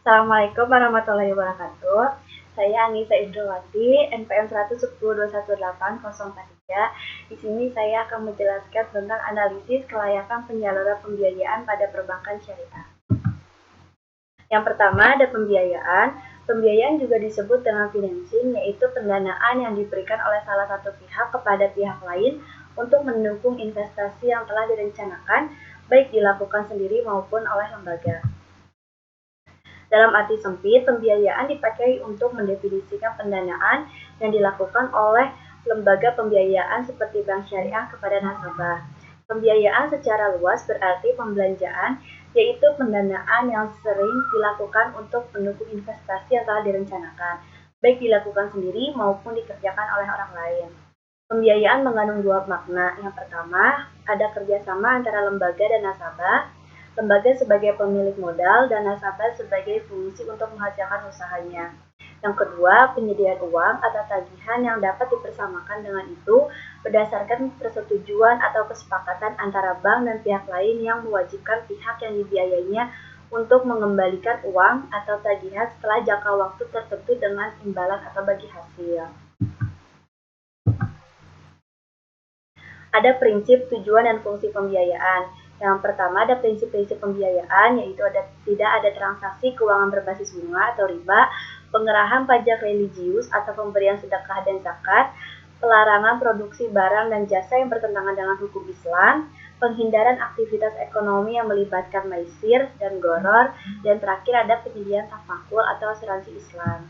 Assalamualaikum warahmatullahi wabarakatuh. Saya Anissa Indrawati, NPM 110218043. Di sini saya akan menjelaskan tentang analisis kelayakan penyaluran pembiayaan pada perbankan syariah. Yang pertama ada pembiayaan. Pembiayaan juga disebut dengan financing, yaitu pendanaan yang diberikan oleh salah satu pihak kepada pihak lain untuk mendukung investasi yang telah direncanakan, baik dilakukan sendiri maupun oleh lembaga. Dalam arti sempit, pembiayaan dipakai untuk mendefinisikan pendanaan yang dilakukan oleh lembaga pembiayaan seperti bank syariah kepada nasabah. Pembiayaan secara luas berarti pembelanjaan, yaitu pendanaan yang sering dilakukan untuk mendukung investasi yang telah direncanakan, baik dilakukan sendiri maupun dikerjakan oleh orang lain. Pembiayaan mengandung dua makna. Yang pertama, ada kerjasama antara lembaga dan nasabah. Lembaga sebagai pemilik modal dan nasabah sebagai fungsi untuk menghasilkan usahanya. Yang kedua, penyediaan uang atau tagihan yang dapat dipersamakan dengan itu berdasarkan persetujuan atau kesepakatan antara bank dan pihak lain yang mewajibkan pihak yang dibiayainya untuk mengembalikan uang atau tagihan setelah jangka waktu tertentu dengan imbalan atau bagi hasil. Ada prinsip, tujuan, dan fungsi pembiayaan. Yang pertama ada prinsip-prinsip pembiayaan, yaitu tidak ada transaksi keuangan berbasis bunga atau riba, pengerahan pajak religius atau pemberian sedekah dan zakat, pelarangan produksi barang dan jasa yang bertentangan dengan hukum Islam, penghindaran aktivitas ekonomi yang melibatkan maisir dan goror, dan terakhir ada penyediaan tafakul atau asuransi Islam.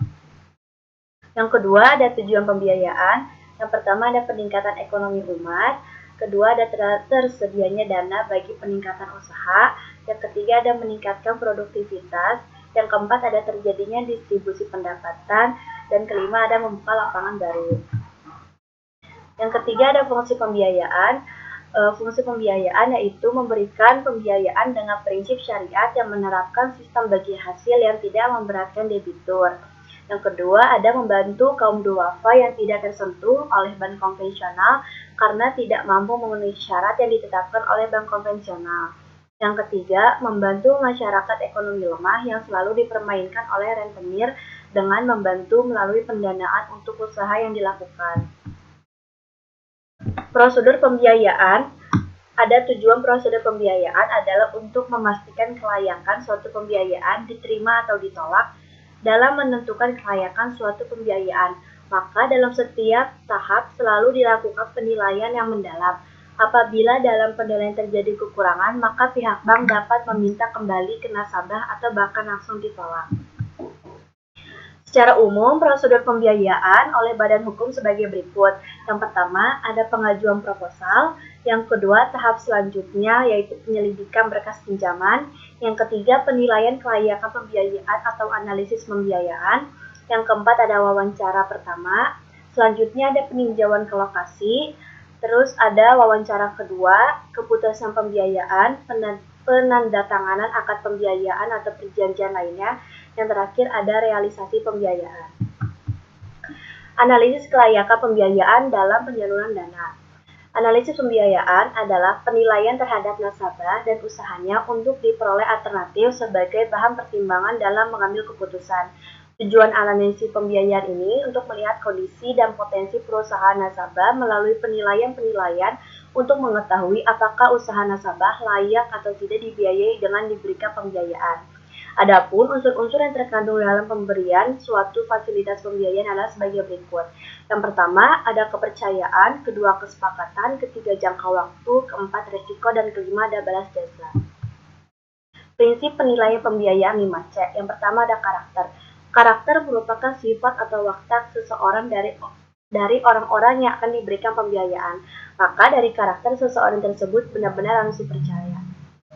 Yang kedua ada tujuan pembiayaan. Yang pertama ada peningkatan ekonomi umat. Kedua ada tersedianya dana bagi peningkatan usaha. Yang ketiga ada meningkatkan produktivitas. Yang keempat ada terjadinya distribusi pendapatan. Dan kelima ada membuka lapangan baru. Yang ketiga ada fungsi pembiayaan. Fungsi pembiayaan yaitu memberikan pembiayaan dengan prinsip syariat yang menerapkan sistem bagi hasil yang tidak memberatkan debitur. Yang kedua ada membantu kaum duafa yang tidak tersentuh oleh bank konvensional karena tidak mampu memenuhi syarat yang ditetapkan oleh bank konvensional. Yang ketiga, membantu masyarakat ekonomi lemah yang selalu dipermainkan oleh rentenir dengan membantu melalui pendanaan untuk usaha yang dilakukan. Prosedur pembiayaan. Ada tujuan prosedur pembiayaan adalah untuk memastikan kelayakan suatu pembiayaan diterima atau ditolak dalam menentukan kelayakan suatu pembiayaan. Maka dalam setiap tahap selalu dilakukan penilaian yang mendalam. Apabila dalam penilaian terjadi kekurangan, maka pihak bank dapat meminta kembali ke nasabah atau bahkan langsung ditolak. Secara umum, prosedur pembiayaan oleh badan hukum sebagai berikut. Yang pertama, ada pengajuan proposal. Yang kedua, tahap selanjutnya yaitu penyelidikan berkas pinjaman. Yang ketiga, penilaian kelayakan pembiayaan atau analisis pembiayaan. Yang keempat, ada wawancara pertama. Selanjutnya ada peninjauan ke lokasi. Terus ada wawancara kedua, keputusan pembiayaan, penandatanganan akad pembiayaan atau perjanjian lainnya. Yang terakhir ada realisasi pembiayaan. Analisis kelayakan pembiayaan dalam penyaluran dana. Analisis pembiayaan adalah penilaian terhadap nasabah dan usahanya untuk diperoleh alternatif sebagai bahan pertimbangan dalam mengambil keputusan. Tujuan analisis pembiayaan ini untuk melihat kondisi dan potensi perusahaan nasabah melalui penilaian-penilaian untuk mengetahui apakah usaha nasabah layak atau tidak dibiayai dengan diberikan pembiayaan. Adapun unsur-unsur yang terkandung dalam pemberian suatu fasilitas pembiayaan adalah sebagai berikut. Yang pertama, ada kepercayaan, kedua kesepakatan, ketiga jangka waktu, keempat resiko, dan kelima ada balas jasa. Prinsip penilaian pembiayaan 5C. Yang pertama ada karakter. Karakter merupakan sifat atau watak seseorang dari orang-orang yang akan diberikan pembiayaan. Maka dari karakter seseorang tersebut benar-benar harus dipercaya.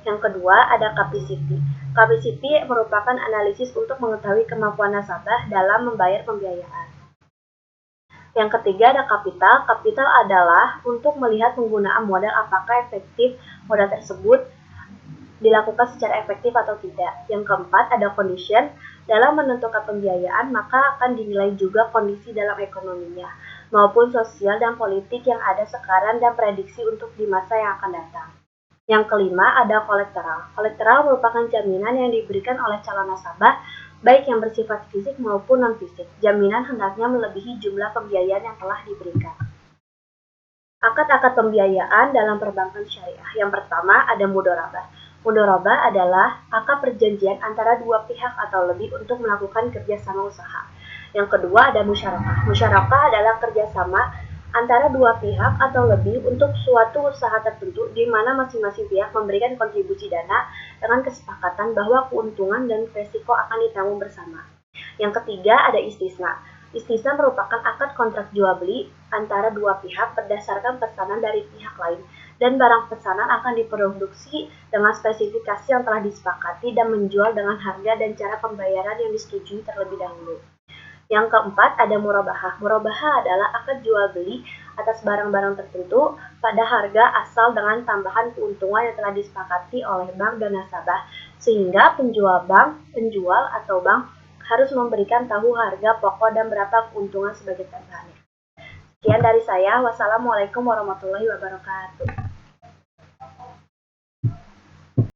Yang kedua ada capacity. Capacity merupakan analisis untuk mengetahui kemampuan nasabah dalam membayar pembiayaan. Yang ketiga ada kapital. Kapital adalah untuk melihat penggunaan modal apakah efektif modal tersebut dilakukan secara efektif atau tidak. Yang keempat ada condition. Dalam menentukan pembiayaan maka akan dinilai juga kondisi dalam ekonominya maupun sosial dan politik yang ada sekarang dan prediksi untuk di masa yang akan datang. Yang kelima ada kolateral. Kolateral merupakan jaminan yang diberikan oleh calon nasabah baik yang bersifat fisik maupun non-fisik. Jaminan hendaknya melebihi jumlah pembiayaan yang telah diberikan. Akad-akad pembiayaan dalam perbankan syariah. Yang pertama ada mudharabah. Mudharabah adalah akad perjanjian antara dua pihak atau lebih untuk melakukan kerjasama usaha. Yang kedua ada musyarakah. Musyarakah adalah kerjasama antara dua pihak atau lebih untuk suatu usaha tertentu di mana masing-masing pihak memberikan kontribusi dana dengan kesepakatan bahwa keuntungan dan resiko akan ditanggung bersama. Yang ketiga ada istisna. Istisna merupakan akad kontrak jual beli antara dua pihak berdasarkan pesanan dari pihak lain dan barang pesanan akan diproduksi dengan spesifikasi yang telah disepakati dan menjual dengan harga dan cara pembayaran yang disetujui terlebih dahulu. Yang keempat ada murabahah. Murabahah adalah akad jual beli atas barang-barang tertentu pada harga asal dengan tambahan keuntungan yang telah disepakati oleh bank dan nasabah, sehingga penjual atau bank harus memberikan tahu harga pokok dan berapa keuntungan sebagai tambahannya. Sekian dari saya. Wassalamualaikum warahmatullahi wabarakatuh.